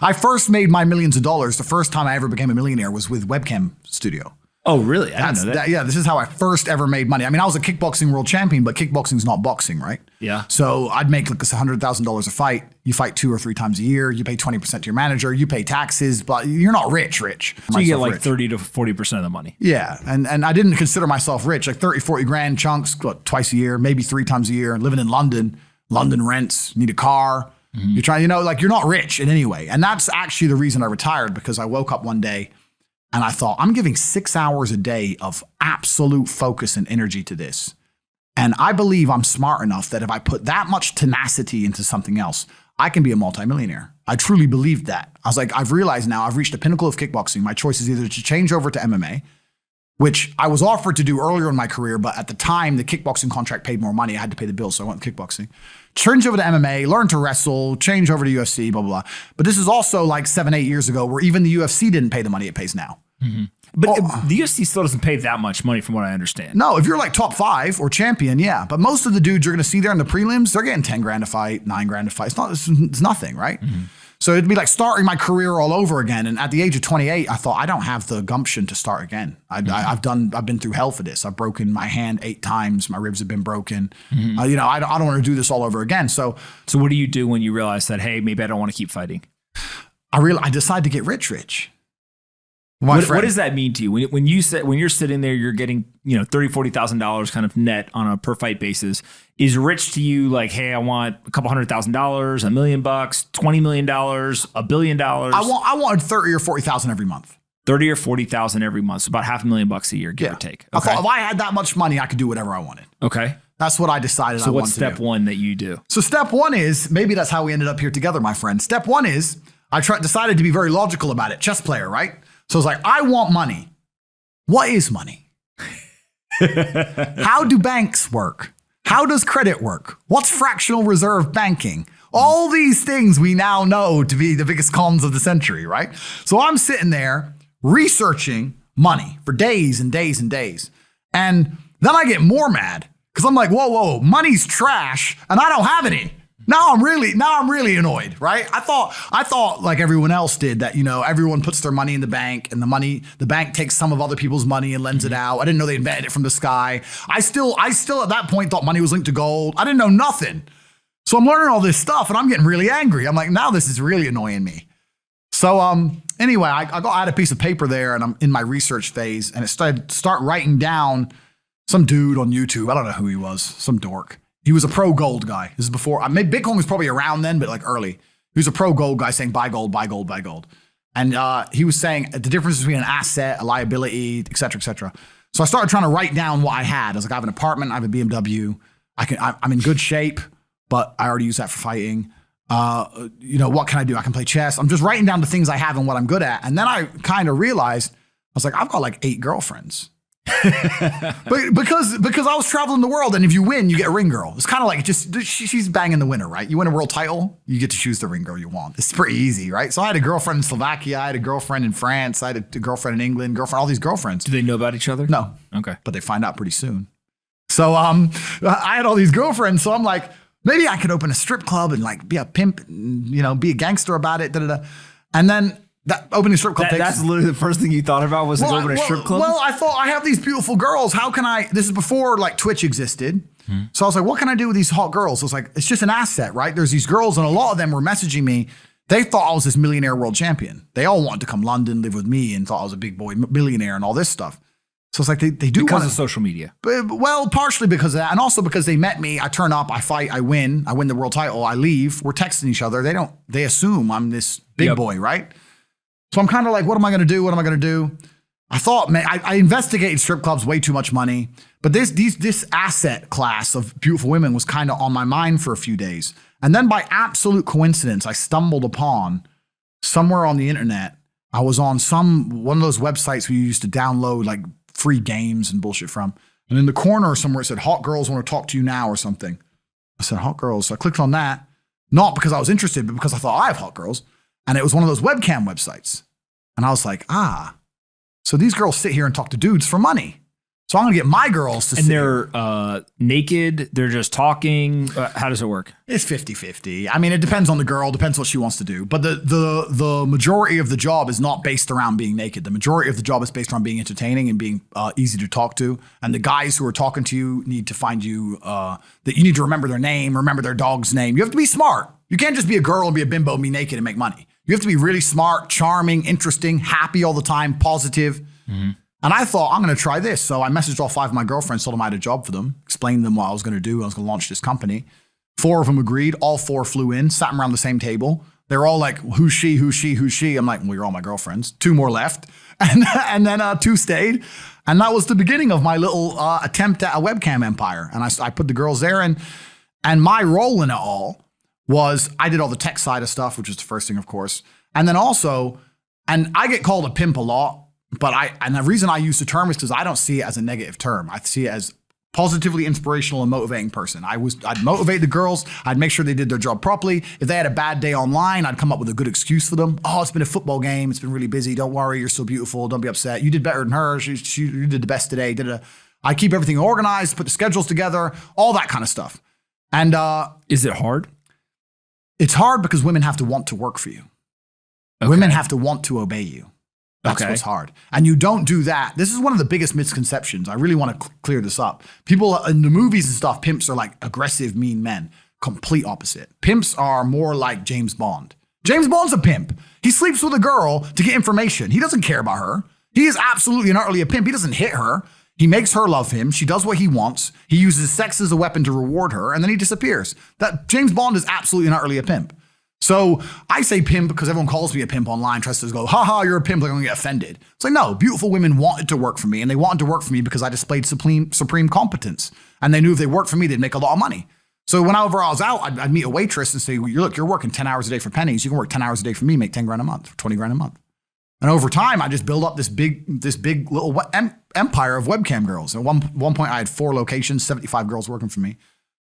I first made my millions of dollars. The first time I ever became a millionaire was with Webcam Studio. Oh, really? I didn't know that. Yeah, this is how I first ever made money. I mean, I was a kickboxing world champion, but kickboxing's not boxing, right? Yeah. So I'd make like $100,000 a fight. You fight 2 or 3 times a year. You pay 20% to your manager. You pay taxes, but you're not rich. So you get like 30 to 40% of the money. Yeah. And I didn't consider myself rich, like 30, 40 grand chunks, twice a year, maybe 3 times a year, living in London. London rents, need a car. You're trying, you're not rich in any way. And that's actually the reason I retired, because I woke up one day and I thought, I'm giving 6 hours a day of absolute focus and energy to this. And I believe I'm smart enough that if I put that much tenacity into something else, I can be a multimillionaire. I truly believed that. I was like, I've realized now I've reached the pinnacle of kickboxing. My choice is either to change over to MMA, which I was offered to do earlier in my career, but at the time, the kickboxing contract paid more money. I had to pay the bills, so I went with kickboxing. Change over to MMA, learn to wrestle, change over to UFC, blah, blah, blah. But this is also like 7, 8 years ago where even the UFC didn't pay the money it pays now. But the UFC still doesn't pay that much money from what I understand. No, if you're like top 5 or champion, yeah. But most of the dudes you're going to see there in the prelims, they're getting 10 grand a fight, 9 grand a fight. It's nothing, right? So it'd be like starting my career all over again. And at the age of 28, I thought, I don't have the gumption to start again. I've been through hell for this. I've broken my hand 8 times. My ribs have been broken. I don't want to do this all over again. So what do you do when you realize that, hey, maybe I don't want to keep fighting? I decided to get rich. What does that mean to you? When you're sitting there, you're getting, $30,000, $40,000 kind of net on a per fight basis. Is rich to you like, hey, I want a couple $100,000, $1 million, $20 million, $1 billion? I wanted 30 or 40,000 every month. 30 or 40,000 every month. So about $500,000 a year, give or take. Okay. I thought if I had that much money, I could do whatever I wanted. Okay. That's what I decided I wanted to do. So what's step one that you do? So step one is, maybe that's how we ended up here together, my friend. Step one is, decided to be very logical about it. Chess player, right? So it's like, I want money. What is money? How do banks work? How does credit work? What's fractional reserve banking? All these things we now know to be the biggest cons of the century, right? So I'm sitting there researching money for days and days and days. And then I get more mad because I'm like, whoa, money's trash and I don't have any. Now I'm really annoyed, right? I thought like everyone else did that, everyone puts their money in the bank and the bank takes some of other people's money and lends it out. I didn't know they invented it from the sky. I still at that point thought money was linked to gold. I didn't know nothing. So I'm learning all this stuff and I'm getting really angry. I'm like, now this is really annoying me. So anyway, I had a piece of paper there and I'm in my research phase and it start writing down some dude on YouTube. I don't know who he was, some dork. He was a pro gold guy. This is before, maybe Bitcoin was probably around then, but like early. He was a pro gold guy saying buy gold, buy gold, buy gold. And he was saying the difference between an asset, a liability, et cetera, et cetera. So I started trying to write down what I had. I was like, I have an apartment, I have a BMW. I'm in good shape, but I already use that for fighting. What can I do? I can play chess. I'm just writing down the things I have and what I'm good at. And then I kind of realized, I was like, I've got like 8 girlfriends. But because I was traveling the world, and if you win, you get a ring girl. It's kind of like she's banging the winner, right? You win a world title, you get to choose the ring girl you want. It's pretty easy, right? So I had a girlfriend in Slovakia, I had a girlfriend in France, I had a girlfriend in England, all these girlfriends. Do they know about each other? No. Okay. But they find out pretty soon. So I had all these girlfriends, so I'm like, maybe I could open a strip club and like be a pimp, and, be a gangster about it, And then that opening strip club that's literally the first thing you thought about was open a strip club? Well, I thought I have these beautiful girls. How can this is before like Twitch existed. So I was like, what can I do with these hot girls? I was like, it's just an asset, right? There's these girls and a lot of them were messaging me. They thought I was this millionaire world champion. They all wanted to come London, live with me and thought I was a big boy millionaire and all this stuff. So it's like they do because of social media. Well, partially because of that. And also because they met me. I turn up, I fight, I win the world title, I leave. We're texting each other. They assume I'm this big boy, right? So I'm kind of like, what am I going to do? What am I going to do? I thought, man, I investigated strip clubs, way too much money. But this asset class of beautiful women was kind of on my mind for a few days. And then by absolute coincidence, I stumbled upon somewhere on the internet. I was on one of those websites where you used to download like free games and bullshit from. And in the corner somewhere it said, hot girls want to talk to you now or something. I said, hot girls. So I clicked on that, not because I was interested, but because I thought I have hot girls. And it was one of those webcam websites. And I was like, so these girls sit here and talk to dudes for money. So I'm going to get my girls to And they're naked. They're just talking. How does it work? It's 50-50. I mean, it depends on the girl, depends what she wants to do. But the majority of the job is not based around being naked. The majority of the job is based around being entertaining and being easy to talk to. And the guys who are talking to you need to find you, that you need to remember their name, remember their dog's name. You have to be smart. You can't just be a girl and be a bimbo and be naked and make money. You have to be really smart, charming, interesting, happy all the time, positive. Mm-hmm. And I thought, I'm going to try this. So I messaged all 5 of my girlfriends, told them I had a job for them, explained to them what I was going to do. I was going to launch this company. 4 of them agreed. All 4 flew in, sat around the same table. They were all like, who's she, who's she, who's she? I'm like, well, you're all my girlfriends. 2 more left. And then 2 stayed. And that was the beginning of my little attempt at a webcam empire. And I put the girls there. And my role in it all was I did all the tech side of stuff, which is the first thing, of course. And then also, and I get called a pimp a lot. But and the reason I use the term is because I don't see it as a negative term. I see it as positively inspirational and motivating person. I'd motivate the girls. I'd make sure they did their job properly. If they had a bad day online, I'd come up with a good excuse for them. Oh, it's been a football game. It's been really busy. Don't worry. You're so beautiful. Don't be upset. You did better than her. You did the best today. I keep everything organized, put the schedules together, all that kind of stuff. And is it hard? It's hard because women have to want to work for you. Okay. Women have to want to obey you. That's what's hard. And you don't do that. This is one of the biggest misconceptions. I really want to clear this up. People in the movies and stuff, pimps are like aggressive, mean men. Complete opposite. Pimps are more like James Bond. James Bond's a pimp. He sleeps with a girl to get information. He doesn't care about her. He is absolutely and utterly a pimp. He doesn't hit her. He makes her love him. She does what he wants. He uses sex as a weapon to reward her, and then he disappears. That James Bond is absolutely and utterly a pimp. So I say pimp because everyone calls me a pimp online, tries to go, haha, you're a pimp, they're going to get offended. It's like, no, beautiful women wanted to work for me, and they wanted to work for me because I displayed supreme competence. And they knew if they worked for me, they'd make a lot of money. So whenever I was out, I'd meet a waitress and say, well, look, you're working 10 hours a day for pennies. You can work 10 hours a day for me, make 10 grand a month, 20 grand a month. And over time, I just built up this big little empire of webcam girls. At one point, I had 4 locations, 75 girls working for me.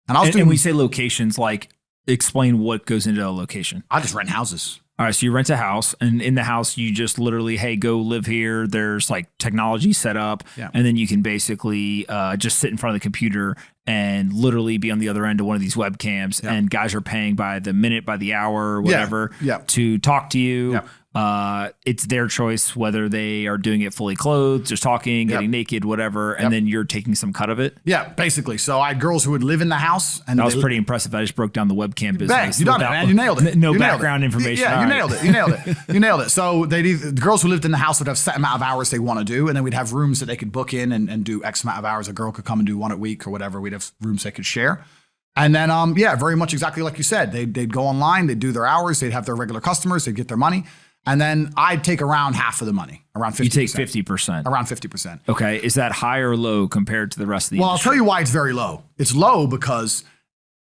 And I was doing. And we say locations like, explain what goes into a location. I just rent houses. All right. So you rent a house, and in the house, you just literally, hey, go live here. There's like technology set up. Yeah. And then you can basically just sit in front of the computer and literally be on the other end of one of these webcams. Yeah. And guys are paying by the minute, by the hour, whatever, to talk to you. Yeah. It's their choice whether they are doing it fully clothed, just talking, getting naked, whatever, and then you're taking some cut of it. Yeah, basically. So I had girls who would live in the house, and that was pretty impressive. I just broke down the webcam business. Bang, you done it, man. You nailed it. No background information. Yeah, you nailed it. You nailed it. You nailed it. So the girls who lived in the house would have set amount of hours they want to do, and then we'd have rooms that they could book in and do X amount of hours. A girl could come and do 1 a week or whatever. We'd have rooms they could share. And then, very much exactly like you said. They'd go online, they'd do their hours, they'd have their regular customers, they'd get their money. And then I'd take around half of the money, around 50%. You take 50%. Around 50%. Okay. Is that high or low compared to the rest of the industry? I'll tell you why it's very low. It's low because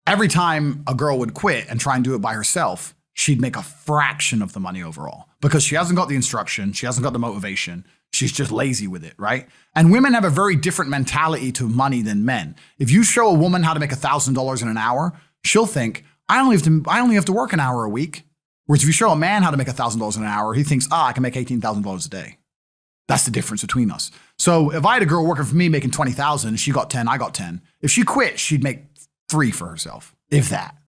every time a girl would quit and try and do it by herself, she'd make a fraction of the money overall because she hasn't got the instruction. She hasn't got the motivation. She's just lazy with it, right? And women have a very different mentality to money than men. If you show a woman how to make $1,000 in an hour, she'll think, I only have to work an hour a week. Whereas if you show a man how to make $1,000 an hour, he thinks, I can make $18,000 a day. That's the difference between us. So if I had a girl working for me making $20,000, she got 10, I got 10. If she quit, she'd make 3 for herself, if that.